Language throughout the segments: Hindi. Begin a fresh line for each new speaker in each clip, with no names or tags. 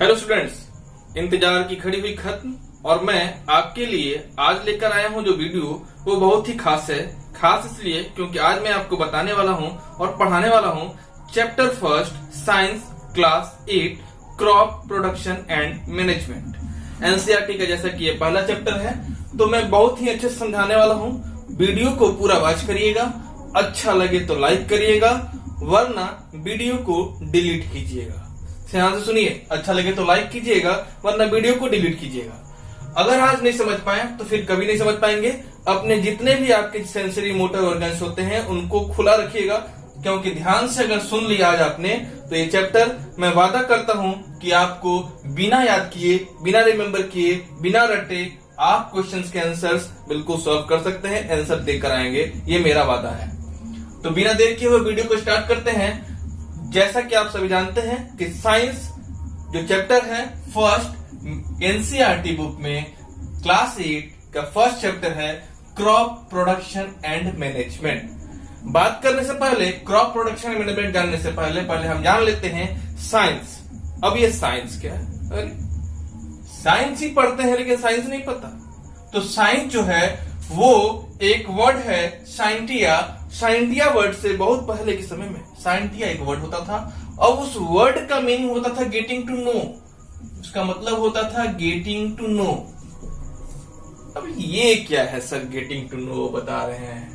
हेलो स्टूडेंट्स, इंतजार की घड़ी हुई खत्म और मैं आपके लिए आज लेकर आया हूं जो वीडियो वो बहुत ही खास है। खास इसलिए क्योंकि आज मैं आपको बताने वाला हूं और पढ़ाने वाला हूं chapter first science class 8 crop production and management. NCERT का जैसा कि ये पहला चैप्टर है तो मैं बहुत ही अच्छे से समझाने वाला हूं। वीडियो को पूरा वॉच करिएगा, अच्छा लगे तो लाइक करिएगा वरना वीडियो को डिलीट कीजिएगा। ध्यान से सुनिए, अच्छा लगे तो लाइक कीजिएगा वरना वीडियो को डिलीट कीजिएगा। अगर आज नहीं समझ पाए तो फिर कभी नहीं समझ पाएंगे। अपने जितने भी आपके सेंसरी मोटर ऑर्गन्स होते हैं उनको खुला रखिएगा, क्योंकि ध्यान से अगर सुन लिया आज आपने तो ये चैप्टर मैं वादा करता हूं कि आपको बिना याद किए, बिना रिमेम्बर किए, बिना रटे आप क्वेश्चंस के आंसर्स बिल्कुल सॉल्व कर सकते हैं, आंसर देकर आएंगे, ये मेरा वादा है। तो बिना देर किए हुए वीडियो को स्टार्ट करते हैं। जैसा कि आप सभी जानते हैं कि साइंस जो चैप्टर है फर्स्ट एनसीईआरटी बुक में क्लास 8 का फर्स्ट चैप्टर है क्रॉप प्रोडक्शन एंड मैनेजमेंट। बात करने से पहले, क्रॉप प्रोडक्शन एंड मैनेजमेंट जानने से पहले हम जान लेते हैं साइंस। अब ये साइंस क्या है? अरे साइंस ही पढ़ते हैं लेकिन साइंस नहीं पता। तो साइंस जो है वो एक वर्ड है साइंटिया। साइंटिया वर्ड से बहुत पहले के समय में साइंटिया एक वर्ड होता था और उस वर्ड का मीनिंग होता था गेटिंग टू नो। उसका मतलब होता था गेटिंग टू नो। अब ये क्या है सर, गेटिंग टू नो बता रहे हैं?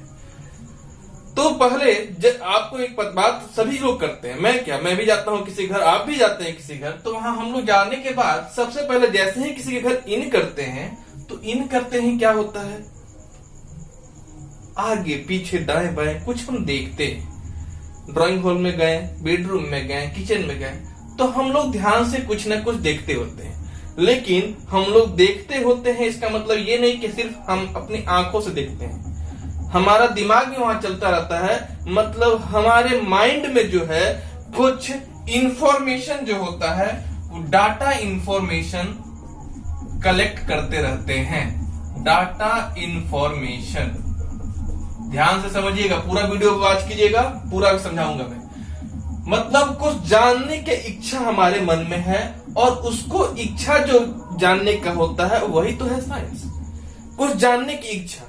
तो पहले जब आपको एक बात सभी लोग करते हैं, मैं भी जाता हूं किसी घर, आप भी जाते हैं किसी घर, तो वहां हम लोग जाने के बाद सबसे पहले जैसे ही किसी के घर इन करते हैं तो इन करते हैं क्या होता है, आगे पीछे दाएं बाएं कुछ हम देखते हैं। ड्राइंग हॉल में गए, बेडरूम में गए, किचन में गए, तो हम लोग ध्यान से कुछ न कुछ देखते होते हैं। लेकिन हम लोग देखते होते हैं इसका मतलब ये नहीं कि सिर्फ हम अपनी आंखों से देखते हैं, हमारा दिमाग भी वहां चलता रहता है। मतलब हमारे माइंड में जो है कुछ इंफॉर्मेशन जो होता है वो डाटा इंफॉर्मेशन कलेक्ट करते रहते हैं। डाटा इंफॉर्मेशन, ध्यान से समझिएगा, पूरा वीडियो वॉच कीजिएगा, पूरा समझाऊंगा मैं। मतलब कुछ जानने की इच्छा हमारे मन में है और उसको इच्छा जो जानने का होता है वही तो है साइंस। कुछ जानने की इच्छा,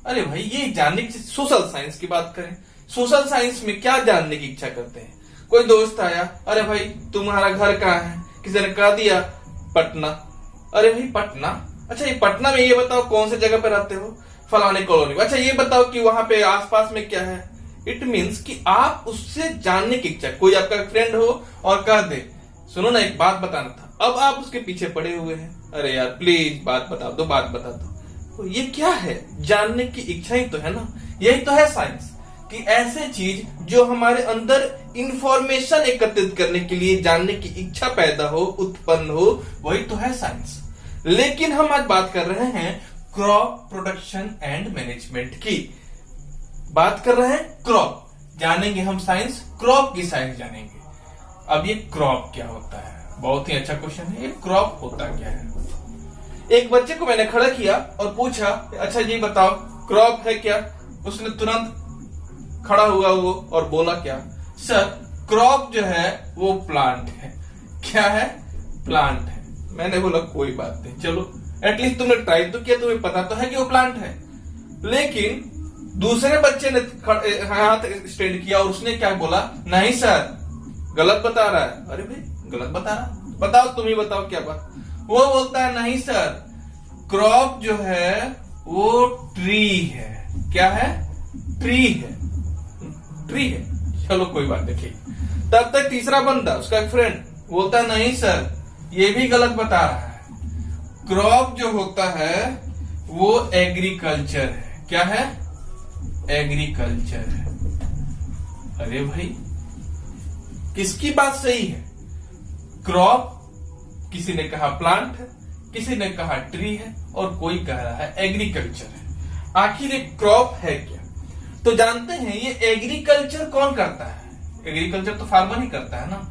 अरे भाई ये जानने की, सोशल साइंस की बात करें, सोशल साइंस में क्या जानने की इच्छा करते हैं? कोई दोस्त आया, अरे भाई तुम्हारा घर कहाँ है? किसी ने कह दिया पटना। अरे भाई पटना, अच्छा ये पटना में ये बताओ कौन सी जगह पे रहते हो? फलाने कॉलोनी। अच्छा ये बताओ कि वहां पे आसपास में क्या है? इट मीन्स कि आप उससे जानने की इच्छा, कोई आपका फ्रेंड हो और कह दे सुनो ना एक बात बताना था, अब आप उसके पीछे पड़े हुए हैं, अरे यार प्लीज बात बता दो, बात बता दो। तो ये क्या है? जानने की इच्छा ही तो है ना। यही तो है साइंस, कि ऐसे चीज जो हमारे अंदर इंफॉर्मेशन एकत्रित करने के लिए जानने की इच्छा पैदा हो, उत्पन्न हो, वही तो है साइंस। लेकिन हम आज बात कर रहे हैं क्रॉप प्रोडक्शन एंड मैनेजमेंट की। बात कर रहे हैं क्रॉप, जानेंगे हम साइंस, क्रॉप की साइंस जानेंगे। अब ये क्रॉप क्या होता है? बहुत ही अच्छा क्वेश्चन है, ये क्रॉप होता क्या है? एक बच्चे को मैंने खड़ा किया और पूछा, अच्छा ये बताओ क्रॉप है क्या? उसने तुरंत खड़ा हुआ वो और बोला क्या? सर क्रॉप जो है वो प्लांट है। क्या है? प्लांट है। मैंने बोला कोई बात नहीं, चलो एटलीस्ट तुमने ट्राई तो किया, तुम्हें पता तो है कि वो प्लांट है। लेकिन दूसरे बच्चे ने हाथ स्टैंड किया और उसने क्या बोला? नहीं सर गलत बता रहा है। अरे भाई गलत बता रहा, बताओ तुम ही बताओ क्या बात? वो बोलता है नहीं सर क्रॉप जो है वो ट्री है। क्या है? ट्री है, ट्री है। चलो कोई बात नहीं, ठीक। तब तक तीसरा बंदा, उसका फ्रेंड, बोलता नहीं सर ये भी गलत बता रहा है, क्रॉप जो होता है वो एग्रीकल्चर है। क्या है? एग्रीकल्चर है। अरे भाई किसकी बात सही है? क्रॉप, किसी ने कहा प्लांट है, किसी ने कहा ट्री है और कोई कह रहा है एग्रीकल्चर है। आखिर एक क्रॉप है क्या? तो जानते हैं ये एग्रीकल्चर कौन करता है? एग्रीकल्चर तो फार्मर ही करता है ना।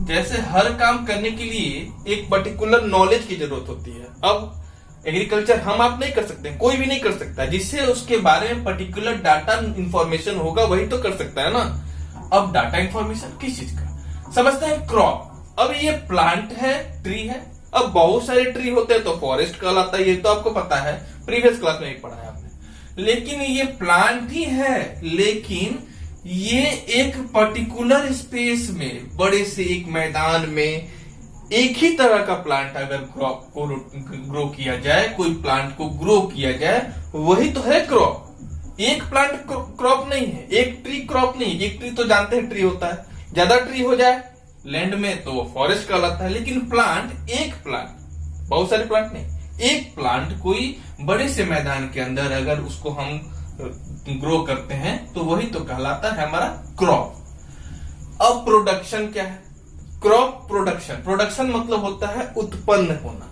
जैसे हर काम करने के लिए एक पर्टिकुलर नॉलेज की जरूरत होती है। अब एग्रीकल्चर हम आप नहीं कर सकते, कोई भी नहीं कर सकता, जिससे उसके बारे में पर्टिकुलर डाटा इंफॉर्मेशन होगा वही तो कर सकता है ना। अब डाटा इंफॉर्मेशन किस चीज का? समझते हैं क्रॉप। अब ये प्लांट है, ट्री है। अब बहुत सारे ट्री होते हैं तो फॉरेस्ट कहलाता है, ये तो आपको पता है, प्रीवियस क्लास में एक पढ़ा है आपने। लेकिन ये प्लांट ही है, लेकिन ये एक पर्टिकुलर स्पेस में, बड़े से एक मैदान में एक ही तरह का प्लांट अगर क्रॉप को ग्रो किया जाए, कोई प्लांट को ग्रो किया जाए, वही तो है क्रॉप। एक प्लांट क्रॉप नहीं है, एक ट्री क्रॉप नहीं। एक ट्री तो जानते हैं ट्री होता है, ज्यादा ट्री हो जाए लैंड में तो वो फॉरेस्ट कहलाता है। लेकिन प्लांट, एक प्लांट, बहुत सारे प्लांट नहीं, एक प्लांट कोई बड़े से मैदान के अंदर अगर उसको हम ग्रो करते हैं तो वही तो कहलाता है हमारा क्रॉप। अब प्रोडक्शन क्या है? क्रॉप प्रोडक्शन, प्रोडक्शन मतलब होता है उत्पन्न होना,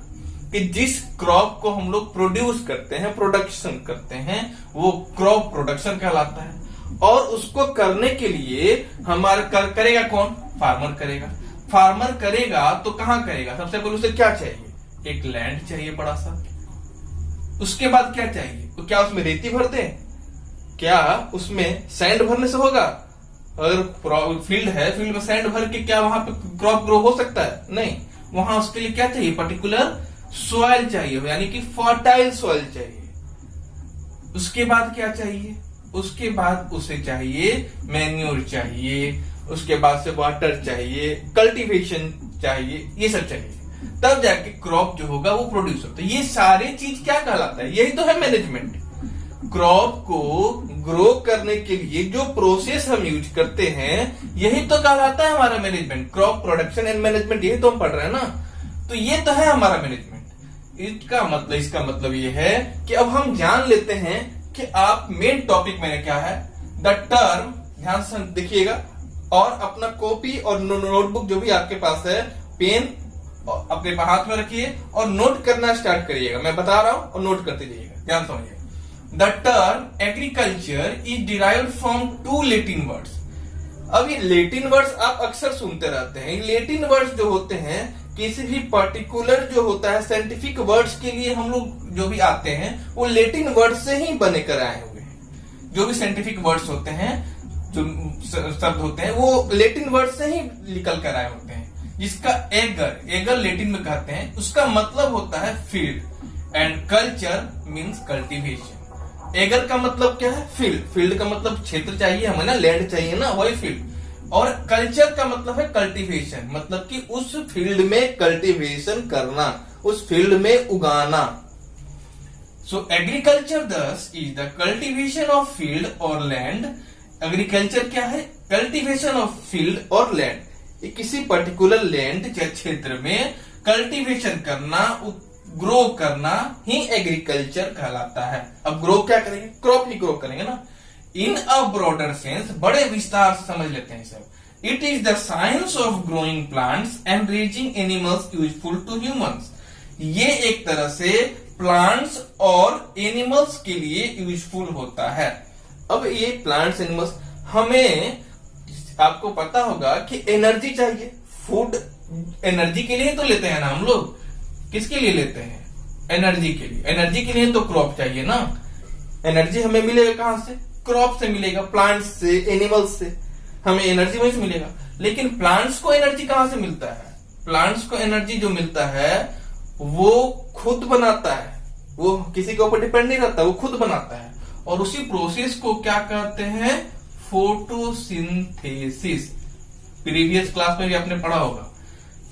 कि जिस क्रॉप को हम लोग प्रोड्यूस करते हैं, प्रोडक्शन करते हैं, वो क्रॉप प्रोडक्शन कहलाता है। और उसको करने के लिए हमारा करेगा कौन? फार्मर करेगा। फार्मर करेगा तो कहां करेगा? सबसे पहले उसे क्या चाहिए? एक लैंड चाहिए बड़ा सा। उसके बाद क्या चाहिए? तो क्या उसमें रेती भर दे? क्या उसमें सैंड भरने से होगा? अगर फील्ड है, फील्ड में सैंड भर के क्या वहां पे क्रॉप ग्रो हो सकता है? नहीं। वहां उसके लिए क्या चाहिए? पर्टिकुलर सॉइल चाहिए, यानी कि फर्टाइल सॉइल चाहिए। उसके बाद क्या चाहिए? उसके बाद उसे चाहिए मैन्योर चाहिए, उसके बाद से वाटर चाहिए, कल्टीवेशन चाहिए, ये सब चाहिए, तब जाके क्रॉप जो होगा वो प्रोड्यूस होता है। ये सारे चीज क्या कहलाता है? यही तो है मैनेजमेंट। क्रॉप को ग्रो करने के लिए जो प्रोसेस हम यूज करते हैं, यही तो कहलाता है हमारा management. Crop production and management, यही तो हम पढ़ रहे हैं ना। तो ये तो है हमारा मैनेजमेंट। इसका मतलब ये है कि अब हम जान लेते हैं कि आप मेन टॉपिक में क्या है, द टर्म, ध्यान से देखिएगा, और अपना कॉपी और नोटबुक जो भी आपके पास है, पेन अपने हाथ में रखिए और नोट करना स्टार्ट करिएगा। मैं बता रहा हूं और नोट करते जाइएगा, ध्यान समझिए। The term agriculture is derived from two Latin words. अब ये लैटिन वर्ड्स आप अक्सर सुनते रहते हैं। लैटिन वर्ड्स जो होते हैं, किसी भी पर्टिकुलर जो होता है साइंटिफिक वर्ड्स के लिए हम लोग जो भी आते हैं, वो लैटिन वर्ड से ही बने कर आए हुए हैं। जो भी साइंटिफिक वर्ड्स होते हैं, जो शब्द होते हैं, वो लैटिन वर्ड से ही निकल कर आए होते हैं। जिसका एगर लैटिन में कहते हैं, उसका मतलब होता है field, and culture means cultivation. Ager का मतलब क्या है? फील्ड। फील्ड का मतलब क्षेत्र चाहिए हमें ना, लैंड चाहिए ना, वही फील्ड। और कल्चर का मतलब है कल्टीवेशन, मतलब कि उस फील्ड में कल्टीवेशन करना, उस फील्ड में उगाना। सो एग्रीकल्चर दस is the cultivation of field और लैंड। एग्रीकल्चर क्या है? कल्टीवेशन ऑफ फील्ड और लैंड। किसी पर्टिकुलर लैंड या क्षेत्र में कल्टीवेशन करना, ग्रो करना ही एग्रीकल्चर कहलाता है। अब ग्रो क्या करेंगे? क्रॉप ही ग्रो करेंगे ना। इन अ ब्रॉडर सेंस, बड़े विस्तार से समझ लेते हैं सब। It is the science of growing plants and raising animals useful to humans. ये एक तरह से प्लांट्स और एनिमल्स के लिए यूजफुल होता है। अब ये प्लांट्स एनिमल्स, हमें आपको पता होगा कि एनर्जी चाहिए। फूड एनर्जी के लिए तो लेते हैं ना हम लोग। किसके लिए लेते हैं? एनर्जी के लिए। एनर्जी के लिए तो क्रॉप चाहिए ना। एनर्जी हमें मिलेगा कहां से? क्रॉप से मिलेगा, प्लांट्स से, एनिमल्स से। हमें एनर्जी वहीं से मिलेगा। लेकिन प्लांट्स को एनर्जी कहां से मिलता है? प्लांट्स को एनर्जी जो मिलता है वो खुद बनाता है, वो किसी के ऊपर डिपेंड नहीं रहता, वो खुद बनाता है। और उसी प्रोसेस को क्या कहते हैं? फोटोसिंथेसिस। प्रीवियस क्लास में भी आपने पढ़ा होगा।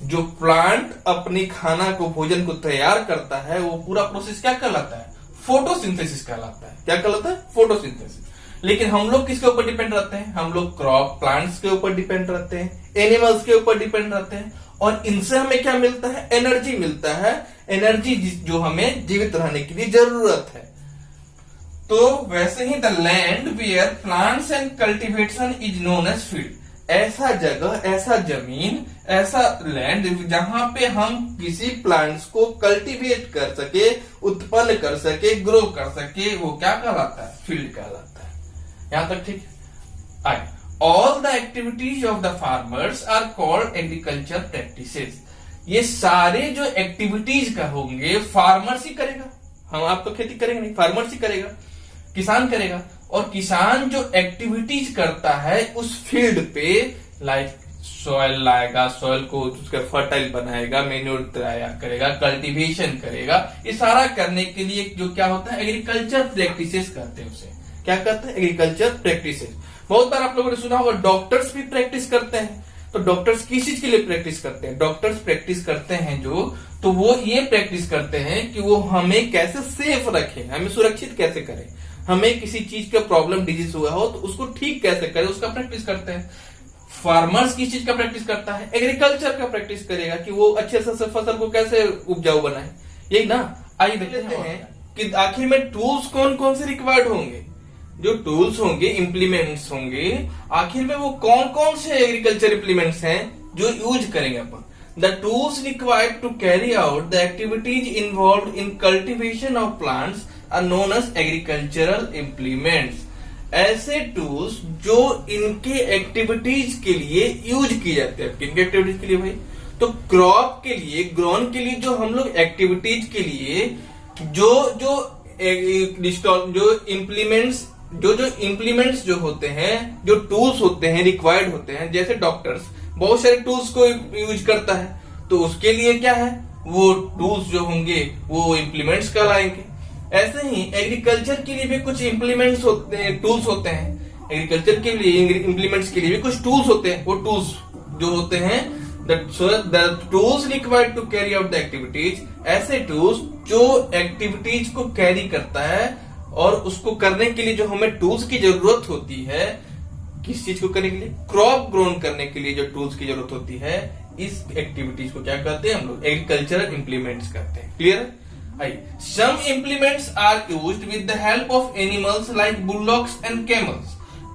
जो प्लांट अपनी खाना को, भोजन को तैयार करता है, वो पूरा प्रोसेस क्या कहलाता है? फोटोसिंथेसिस कहलाता है। क्या कहलाता है? फोटोसिंथेसिस। लेकिन हम लोग किसके ऊपर डिपेंड रहते हैं? हम लोग क्रॉप, प्लांट्स के ऊपर डिपेंड रहते हैं, एनिमल्स के ऊपर डिपेंड रहते हैं। और इनसे हमें क्या मिलता है? एनर्जी मिलता है। एनर्जी जो हमें जीवित रहने के लिए जरूरत है। तो वैसे ही the land where plants and cultivation is known as field. ऐसा जगह, ऐसा जमीन, ऐसा लैंड जहां पे हम किसी प्लांट्स को कल्टीवेट कर सके, उत्पन्न कर सके, ग्रो कर सके, वो क्या कहलाता है? फील्ड कहलाता है। यहां तक ठीक है? All the activities of the farmers are called agriculture practices. ये सारे जो एक्टिविटीज का होंगे, फार्मर्स ही करेगा। हम आप तो खेती करेंगे नहीं, फार्मर्स ही करेगा, किसान करेगा। और किसान जो एक्टिविटीज करता है उस फील्ड पे, लाइक सॉइल लाएगा, सॉइल को उसका फर्टाइल बनाएगा, मेन्योर तैयार करेगा, कल्टीवेशन करेगा। ये सारा करने के लिए जो क्या होता है, एग्रीकल्चर प्रैक्टिसेस करते हैं। उसे क्या करते हैं, एग्रीकल्चर प्रैक्टिसेस। बहुत बार आप लोगों ने सुना होगा डॉक्टर्स भी प्रैक्टिस करते हैं। तो डॉक्टर्स किस चीज के लिए प्रैक्टिस करते हैं, डॉक्टर्स प्रैक्टिस करते हैं जो, तो वो ये प्रैक्टिस करते हैं कि वो हमें कैसे सेफ रखें, हमें सुरक्षित कैसे करें, हमें किसी चीज का प्रॉब्लम डिजीज हुआ हो तो उसको ठीक कैसे करें, उसका प्रैक्टिस करते हैं। फार्मर्स किस चीज का प्रैक्टिस करता है, एग्रीकल्चर का प्रैक्टिस करेगा कि वो अच्छे से फसल को कैसे उपजाऊ बनाए, यही ना। आइए देखते हैं कि आखिर में टूल्स कौन कौन से रिक्वायर्ड होंगे। जो टूल्स होंगे, इम्प्लीमेंट्स होंगे, आखिर में वो कौन कौन से एग्रीकल्चर इम्प्लीमेंट्स हैं जो यूज करेंगे अपन। The tools required to carry out the activities involve in cultivation of plants are known as agricultural implements. ऐसे टूल्स जो इनके एक्टिविटीज के लिए यूज किए जाते हैं। किनके एक्टिविटीज के लिए भाई, तो क्रॉप के लिए, ग्रोन के लिए जो हम लोग एक्टिविटीज के लिए जो इम्प्लीमेंट्स जो होते हैं, जो टूल्स होते हैं, रिक्वायर्ड होते हैं। जैसे डॉक्टर्स बहुत सारे टूल्स को यूज करता है, तो उसके लिए क्या है, वो टूल्स जो होंगे वो इम्प्लीमेंट्स कहलाएंगे। ऐसे ही एग्रीकल्चर के लिए भी कुछ इम्प्लीमेंट्स होते हैं, टूल्स होते हैं। एग्रीकल्चर के लिए इम्प्लीमेंट्स के लिए भी कुछ टूल्स होते हैं। वो टूल्स जो होते हैं, the tools required to carry out the activities, ऐसे टूल्स जो एक्टिविटीज को कैरी करता है और उसको करने के लिए जो हमें टूल्स की जरूरत होती है। किस चीज को करने के लिए, क्रॉप ग्रोन करने के लिए जो टूल्स की जरूरत होती है, इस एक्टिविटीज को क्या करते हैं हम लोग, एग्रीकल्चरल इम्प्लीमेंट्स करते हैं। Clear. Some implements are used with the help of animals like bullocks and camels.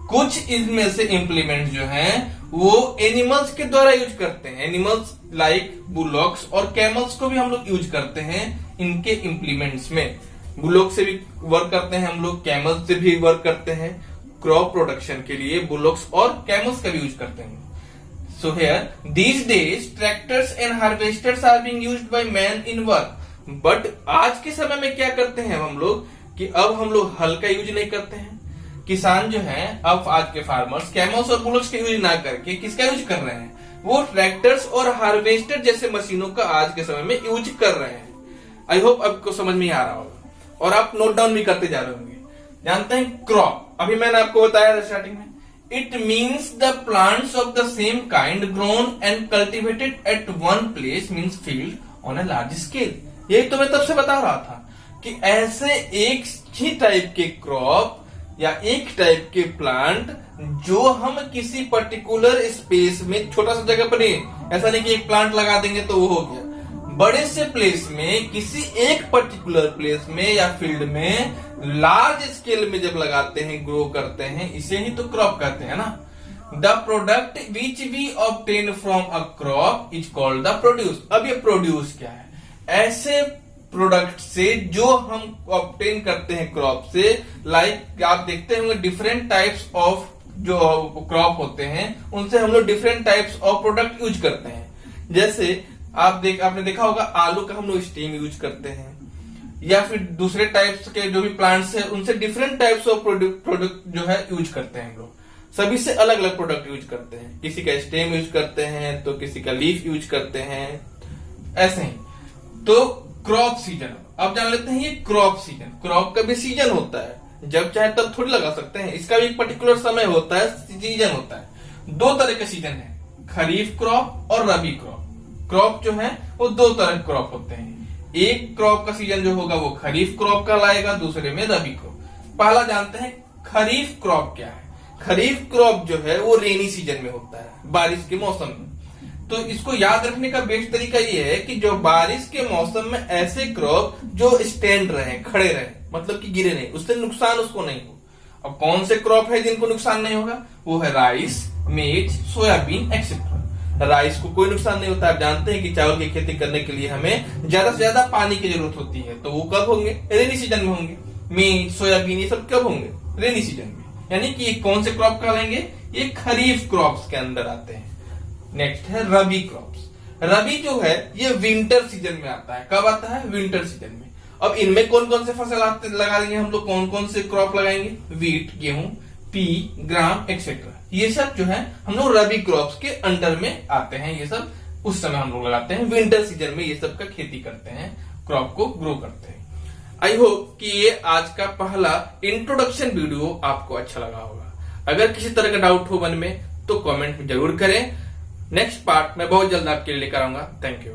कुछ इनमें से इम्प्लीमेंट जो हैं वो एनिमल्स के द्वारा यूज करते हैं। एनिमल्स लाइक बुलॉक्स और कैमल्स को भी हम लोग यूज करते हैं इनके इम्प्लीमेंट्स में। बुलॉक से भी वर्क करते हैं हम लोग, कैमल्स से भी वर्क करते हैं। क्रॉप प्रोडक्शन के लिए बुलॉक्स और कैमल्स का भी यूज करते हैं। So here, these days, tractors and harvesters are being used by man in work. But आज के समय में क्या करते हैं हम लोग कि अब हम लोग हल का यूज नहीं करते हैं। किसान जो हैं, अब आज के फार्मर्स कैमल्स और बुलॉक्स का यूज ना करके किसका यूज कर रहे हैं, वो ट्रैक्टर्स और हार्वेस्टर जैसे मशीनों का आज के समय में यूज कर रहे हैं। आई होप आपको समझ में आ रहा होगा और आप नोट डाउन भी करते जा रहे होंगे। जानते हैं क्रॉप, अभी मैंने आपको बताया स्टार्टिंग में, it means the plants of the same kind grown and cultivated at one place means field on a large scale. यही तो मैं तब से बता रहा था कि ऐसे एक ही टाइप के क्रॉप या एक टाइप के प्लांट जो हम किसी पर्टिकुलर स्पेस में, छोटा सा जगह पर नहीं, ऐसा नहीं कि एक प्लांट लगा देंगे तो वो हो गया, बड़े से प्लेस में, किसी एक पर्टिकुलर प्लेस में या फील्ड में लार्ज स्केल में जब लगाते हैं, ग्रो करते हैं, इसे ही तो क्रॉप कहते हैं ना। The product which we obtain from a crop is called the produce. अब ये प्रोड्यूस क्या है, ऐसे प्रोडक्ट से जो हम ऑब्टेन करते हैं क्रॉप से। लाइक आप देखते होंगे डिफरेंट टाइप्स ऑफ जो क्रॉप होते हैं, उनसे हम लोग different types of product use करते हैं। जैसे आपने देखा होगा आलू का हम लोग स्टीम यूज करते हैं, या फिर दूसरे टाइप्स के जो भी प्लांट्स है उनसे डिफरेंट टाइप्स ऑफ प्रोडक्ट जो है यूज करते हैं हम लोग। सभी से अलग अलग प्रोडक्ट यूज करते हैं, किसी का स्टेम यूज करते हैं तो किसी का लीफ यूज करते हैं, ऐसे ही। तो क्रॉप सीजन, अब जान लेते हैं ये क्रॉप सीजन। क्रॉप का भी सीजन होता है, जब चाहे तब थोड़ी लगा सकते हैं, इसका भी एक पर्टिकुलर समय होता है, सीजन होता है। दो तरह के सीजन है, खरीफ क्रॉप और रबी क्रॉप। क्रॉप जो है वो दो तरह के क्रॉप होते हैं। एक क्रॉप का सीजन जो होगा वो खरीफ क्रॉप का लाएगा, दूसरे में रबी क्रॉप। पहला जानते हैं खरीफ क्रॉप क्या है। खरीफ क्रॉप जो है वो रेनी सीजन में होता है, बारिश के मौसम में। तो इसको याद रखने का बेस्ट तरीका ये है कि जो बारिश के मौसम में ऐसे क्रॉप जो स्टैंड रहे, खड़े रहे, मतलब कि गिरे नहीं, उससे नुकसान उसको नहीं हो। अब कौन से क्रॉप है जिनको नुकसान नहीं होगा, वो है राइस, मेज, सोयाबीन एक्सेट्रा। राइस को कोई नुकसान नहीं होता। आप जानते हैं कि चावल की खेती करने के लिए हमें ज्यादा से ज्यादा पानी की जरूरत होती है, तो वो कब होंगे, रेनी सीजन में होंगे। मेज, सोयाबीन ये सब कब होंगे, रेनी सीजन में। यानी कि ये कौन से क्रॉप कहलाएंगे, ये खरीफ क्रॉप्स के अंदर आते हैं। नेक्स्ट है रबी क्रॉप्स। रबी जो है ये विंटर सीजन में आता है। कब आता है, विंटर सीजन में। अब इनमें कौन कौन से फसल लगा देंगे हम लोग, कौन कौन से क्रॉप लगाएंगे, वीट गेहूं, पी, ग्राम एक्सेट्रा, ये सब जो है हम लोग रबी क्रॉप्स के अंडर में आते हैं। ये सब उस समय हम लोग लगाते हैं, विंटर सीजन में ये सब का खेती करते हैं, क्रॉप को ग्रो करते हैं। आई होप कि ये आज का पहला इंट्रोडक्शन वीडियो आपको अच्छा लगा होगा। अगर किसी तरह का डाउट हो मन में तो कमेंट में जरूर करें। नेक्स्ट पार्ट मैं बहुत जल्द आपके लिए लेकर आऊंगा। Thank you.